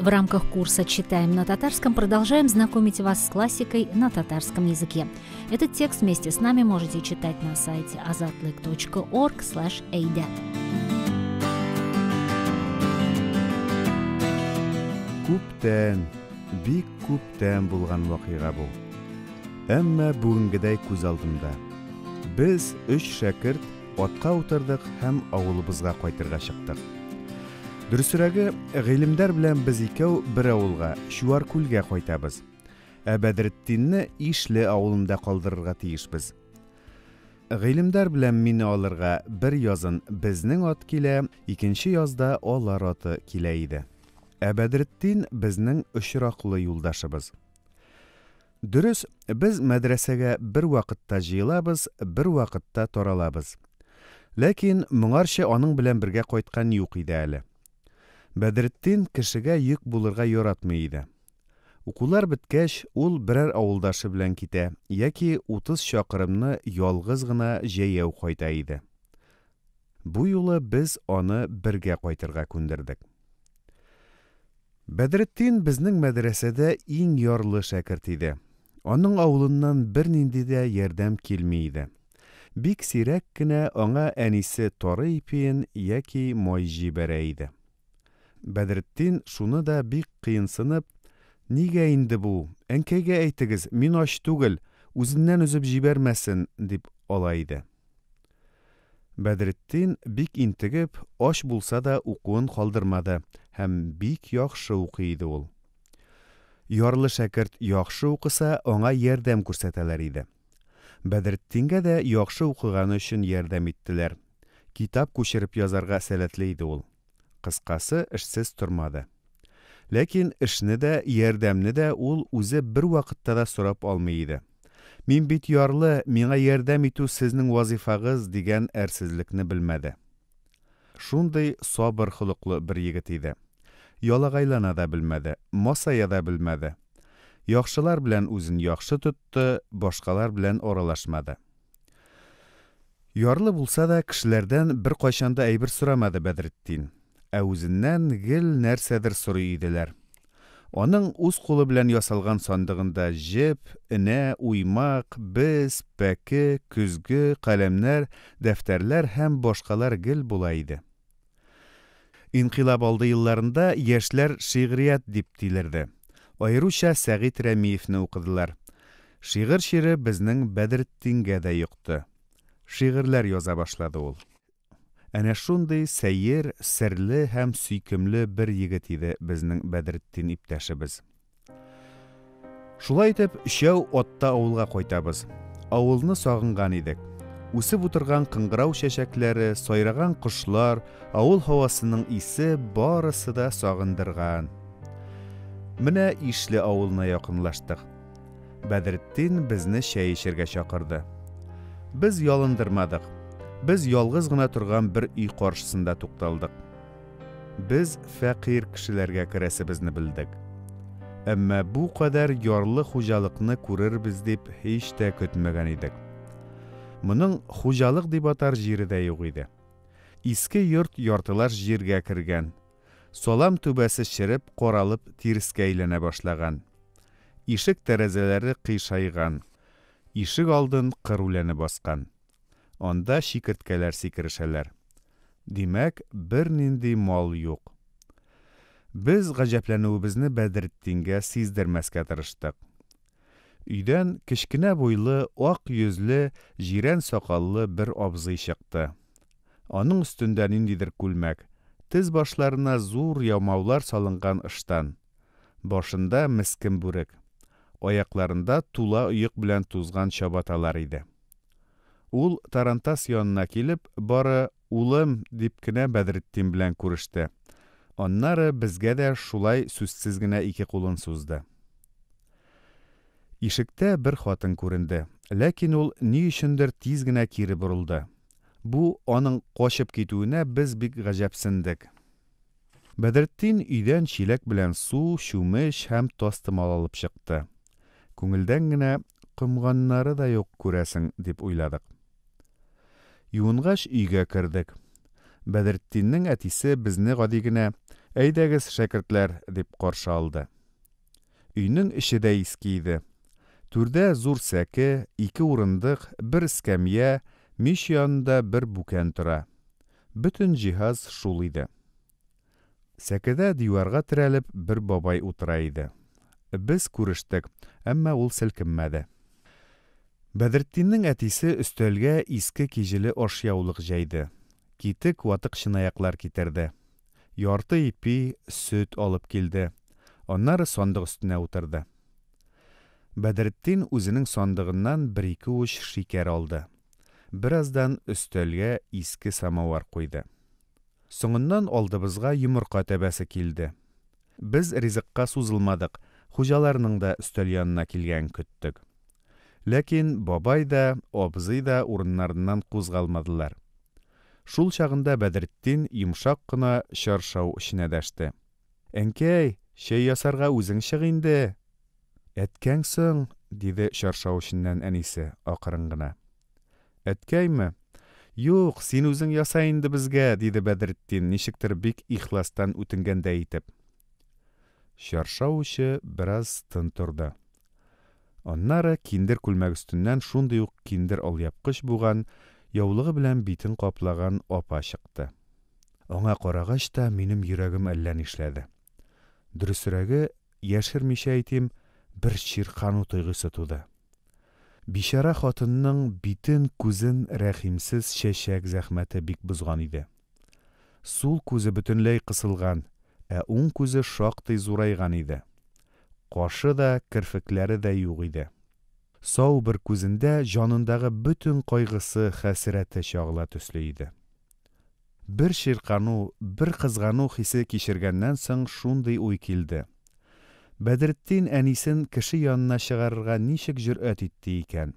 В рамках курса «Читаем на татарском» продолжаем знакомить вас с классикой на татарском языке. Этот текст вместе с нами можете читать на сайте azatlyk.org/ayda. Бик күптән булган вакыйга бу. Әмма бүгенгедәй күз алдымда. Без 3 шәкерт атка утырдык һәм авылыбызга кайтырга чыктык. Дөресрәге, гыйлемдәр белән без икәү бер авылга, Шуаркүлгә кайтабыз. Ә Бәдретдинне Ишле авылында калдырырга тиешбез. Гыйлемдәр белән мине алырга бер язын безнең ат килә, икенче язда алар аты килә иде. Ә Бәдретдин безнең очраклы юлдашыбыз. Дөрес, без мәдрәсәгә бер вакытта җыелабыз, бер вакытта таралабыз. Ләкин моңарча аның белән бергә кайткан юк иде әле. Бәдретдин кешегә йөк булырга яратмый иде. Укулар беткәч, ул берәр авылдашы белән китә, яки 30 чакрымны ялгыз гына җәяү кайта иде. Бу юлы без аны бергә кайтырга күндердек. Бәдретдин безнең мәдрәсәдә иң ярлы шәкерт иде. Аның авылыннан бернинди дә ярдәм килми иде. Бик сирәк кенә аңа әнисе тары ипиен яки май җибәрә иде. Бәдретдин шуны да бик кыенсынып, «Нигә инде бу? Әнкәйгә әйтегез, мин ач түгел, үзеннән үзеп җибәрмәсен», дип ала иде. Бәдретдин бик интегеп, аш булса да укуын калдырмады һәм бик яхшы укый иде ул. Ярлы шәкерт яхшы укыса, аңа ярдәм күрсәтәләр иде. Бәдретдингә дә яхшы укыганы өчен ярдәм иттеләр. Китап күчереп язарга сәләтле иде ул. Кыскасы, эшсез тормады. Ләкин эшне дә, ярдәмне дә ул үзе бер вакытта да сорап алмый иде. «Мин бит ярлы, миңа ярдәм итү сезнең вазифагыз» дигән әрсезлекне белмәде. Шундый сабыр холыклы бер егет иде. Ялагайлана да белмәде, масая да белмәде. Яхшылар белән үзен яхшы тотты, башкалар белән аралашмады. Ярлы булса да кешеләрдән бер кайчанда әйбер сорамады Бәдретдин. Ә үзеннән гел нәрсәдер сорый иделәр. Аның үз кулы белән ясалган сандыгында җеп, энә, уймак, без, пәке, көзге, каләмнәр, дәфтәрләр һәм башкалар гел була иде. Инкыйлаб алды елларында яшьләр шигърият дип тилерде. Аеруча Сәгыйть Рәмиевне укыдылар. Шигырь шире безнең Бәдретдингә дә йокты. Шигырьләр яза башлады ул. Әнә шундый сәер, серле һәм сөйкемле бер егет иде безнең Бәдретдин иптәшебез. Шулай итеп, өчәү атта авылга кайтабыз. Авылны сагынган идек. Үсеп утырган кыңгырау чәчәкләре, сайраган кошлар, авыл һавасының исе барысы да сагындырган. Менә Ишле авылына якынлаштык. Бәдретдин безне чәй эчәргә чакырды. Без ялындырмадык. Без ялгыз гына торган бер үй каршысында тукталдык. Без фәкыйрь кешеләргә керәсебезне белдек. Әмма бу кадәр ярлы хуҗалыкны күрербез дип һич тә көтмәгән идек. Моның хуҗалык дип атар җире дә юк иде. Иске йорт яртылаш җиргә кергән. Салам түбәсе чиреп, каралып, тирескә әйләнә башлаган. Ишек тәрәзәләре кыйшайган. Ишек алдын кырүләне баскан. Анда шикерткәләр сикерешәләр. Димәк, бер нинди мал юк. Без гаҗәпләнүебезне Бәдретдингә сиздермәскә тырыштык. Өйдән кечкенә буйлы, ак йөзле, җирән сакаллы бер абзый чыкты. Аның өстендә ниндидер күлмәк, тез башларына зур ямаулар салынган ыштан. Башында мескен бүрек. Аякларында тула ыек белән тузган чабаталар иде. Ул тарантас янына килеп, бары «Улым» дип кенә Бәдретдин белән күреште. Аннары безгә дә шулай сүзсез генә ике кулын сузды. Ишектә бер хатын күренде, ләкин ул ни өчендер тиз генә кире борылды. Бу аның качып китүенә без бик гаҗәпсендек. Бәдретдин өйдән чиләк белән су, чүмеч һәм тастымал алып чыкты. Күңелдән генә комганнары да юк күрәсең дип уйладык. Юынгач өйгә кердек. Бәдретдиннең әтисе безне гади генә Әйдәгез, шәкертләр, дип каршы алды. Өйнең эче дә иске иде. Түрдә зур сәке, 2 урындык, 1 эскәмия, мич янында 1 бүкән тора. Бөтен җиһаз шул иде. Сәкедә диварга терәлеп 1 бабай утыра иде. Без күрештек, әмма ул селкенмәде. Бәдретдиннең әтисе өстәлгә иске киҗеле ашъяулык җәйде. Китек ватык чынаяклар китерде. Ярты ипи сөт алып килде. Аннары сандык өстенә утырды. Бәдретдин үзенең сандыгыннан 1-2 уч шикәр алды. Бераздан өстәлгә иске самавар куйды. Соңыннан алдыбызга йомырка тәбәсе килде. Без ризыкка сузылмадык, хуҗаларның да өстәл янына килгән көттек. Ләкин бабай да, абзый да урыннарыннан кузгалмадылар. Шул чагында Бәдретдин йомшак кына чаршау эченә дәште. «Әнкәй, чәй ясарга үзең чык инде». «Әткәңсең», диде чаршау эченнән әнисе акырын гына. «Әткәйме?» «Юк, син үзең яса инде безгә», диде Бәдретдин, ничектер бик ихластан үтенгәндәй итеп. Чаршау эче бераз тын торды. Аннары киндер күлмәк өстеннән шундый ук киндер алъяпкыч булган, яулыгы белән битен каплаган апа чыкты. Аңа карагач та минем йөрәгем әллә нишләде. Дөресрәге, яшермичә әйтим, бер чиркану тойгысы туды. Бишара хатынның битен, күзен рәхимсез чәчәк зәхмәте бик бозган иде. Сул күзе бөтенләй кысылган, ә уң күзе шактый зурайган иде. Кашы да, керфекләре дә юк иде. Сау бер күзендә җанындагы бөтен кайгысы, хәсрәте чагыла төсле иде. Бер чиркану, бер кызгану хисе кичергәннән соң шундый уй килде. Бәдретдин әнисен кеше янына чыгарырга ничек җөрьәт итте икән?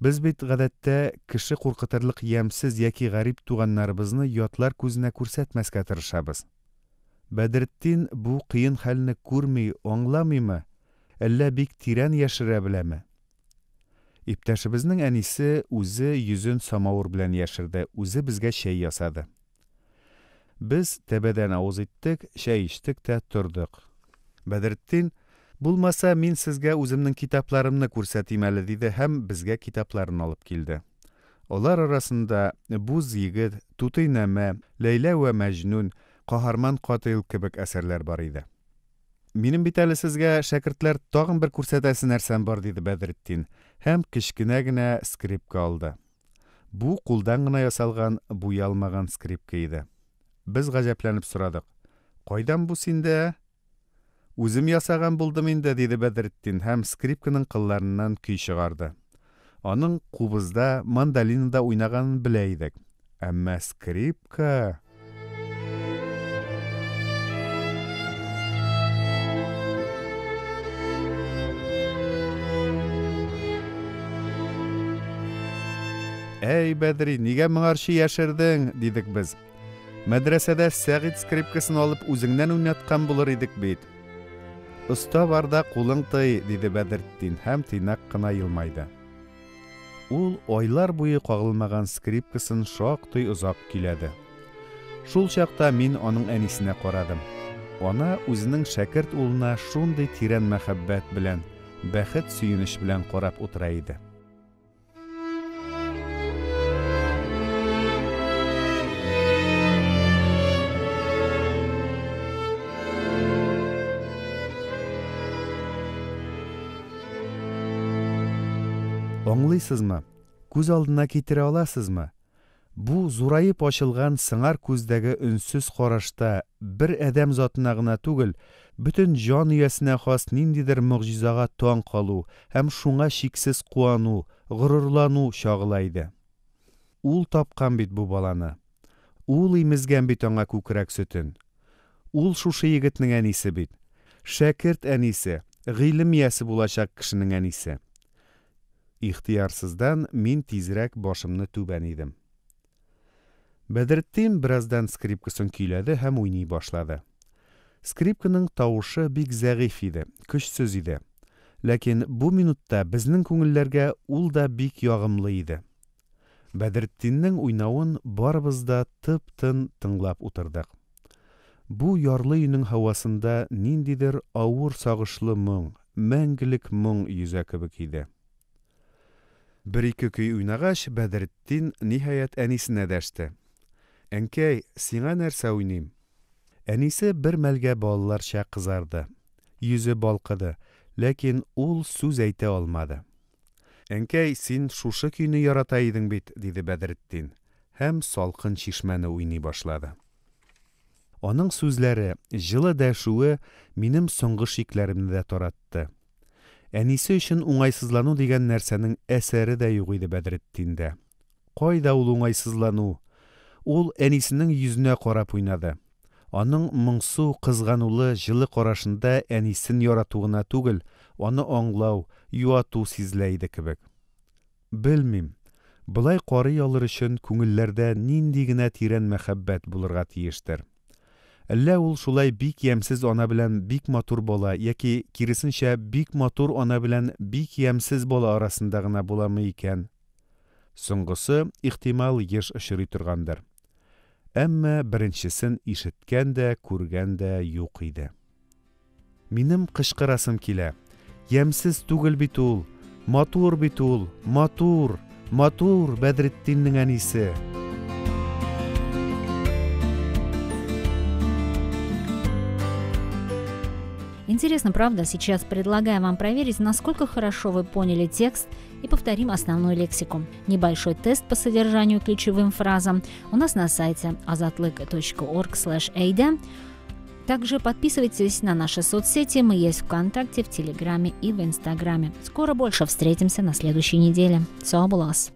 Без бит гадәттә кеше куркытырлык ямсез яки гарип туганнарыбызны ятлар күзенә күрсәтмәскә тырышабыз. Бәдретдин бу кыен хәлне күрми, аңламыймы? Әллә бик тирән яшерә беләме? Иптәшебезнең әнисе үзе йөзен самавыр белән яшерде, үзе безгә чәй ясады. Без тәбәдән авыз иттек, чәй эчтек тә тордык. Бәдретдин, булмаса мин сезгә үземнең китапларымны күрсәтим әле, диде һәм безгә китапларын алып килде. Алар арасында Буз егет, Туты нәмә, Ләйлә вә Мәҗнүн, Каһарман Катыйл кебек әсәрләр бар иде. Минем бит әле сезгә, шәкертләр, тагын бер күрсәтәсе нәрсәм бар, диде Бәдретдин, һәм кечкенә генә скрипка алды. Бу кулдан гына ясалган, буялмаган скрипка иде. Без гаҗәпләнеп сорадык. Кайдан бу синдә? Үзем ясаган булдым инде, диде Бәдретдин һәм скрипканың кылларыннан көй чыгарды. Аның кубызда, мандолинада уйнаганын белә идек. Әмма скрипка... «Әй, Бәдри, нигә моңарчы яшердең?» дидек без. «Мәдрәсәдә Сәгыйть скрипкасын алып үзеңнән уйнаткан булыр идек бит». «Оста барда кулың тый», диде Бәдретдин һәм тыйнак кына елмайды. Ул айлар буе кагылмаган скрипкасын шактый озак көйләде. Шул чакта мин аның әнисенә карадым. Ана үзенең шәкерт улына шундый тирән мәхәббәт белән, бәхет сөенеш белән карап утыра иде. Аңлыйсызмы? Күз алдына китерә аласызмы? Бу зурайып ачылган сыңар күздәге өнсез карашта бер адәм затына гына түгел, бөтен җан иясенә хас ниндидер мөгъҗизага таң калу һәм шуңа чиксез куану, горурлану чагыла иде. Ул тапкан бит бу баланы. Ул имезгән бит аңа күкрәк сөтен. Ул шушы егетнең әнисе бит. Шәкерт әнисе, гыйлем иясе булачак кешенең әнисе. Ихтиярсыздан мин тизрәк башымны түбән идем. Бәдретдин бераздан скрипкасын көйләде һәм уйный башлады. Скрипканың тавышы бик зәгыйф иде, көчсез иде. Ләкин бу минутта безнең күңелләргә ул да бик ягымлы иде. Бәдретдиннең уйнавын барыбыз да тып-тын тыңлап утырдык. Бу ярлы өйнең һавасында ниндидер авыр сагышлы моң, мәңгелек моң йөзә кебек иде. Бер-ике көй уйнагач, Бәдретдин ниһаять әнисенә дәште. «Әнкәй, сиңа нәрсә уйныйм?» Әнисе бер мәлгә балаларча кызарды. Йөзе балкыды, ләкин ул сүз әйтә алмады. «Әнкәй, син шушы көйне ярата идең бит», – диде Бәдретдин, һәм салкын чишмәне уйный башлады. Аның сүзләре, җылы дәшүе минем соңгы шикләремне дә таратты. Әнисе өчен уңайсызлану дигән нәрсәнең әсәре дә юк иде Бәдретдиндә. Кайда ул уңайсызлану? Ул әнисенең йөзенә карап уйнады. Аның моңсу, кызганулы, җылы карашында әнисен ярату гына түгел, аны аңлау, юату сизелә иде кебек. Белмим, былай карый алыр өчен күңелләрдә нинди генә тирән мәхәббәт булырга тиештер. Әллә ул шулай бик ямьсез ана белән бик матур бала, яки киресенчә бик матур ана белән бик ямьсез бала арасында гына буламы икән? Соңгысы ихтимал еш очрый торгандыр. Әмма беренчесен ишеткән дә, күргән дә юк иде. Минем кычкырасым килә. Ямьсез түгел бит ул, матур бит ул, матур, матур Бәдретдиннең әнисе. Интересно, правда? Сейчас предлагаем вам проверить, насколько хорошо вы поняли текст, и повторим основную лексику. Небольшой тест по содержанию ключевым фразам у нас на сайте azatlyk.org/ada. Также подписывайтесь на наши соцсети, мы есть в ВКонтакте, в Телеграме и в Инстаграме. Скоро больше встретимся на следующей неделе. Все, булас!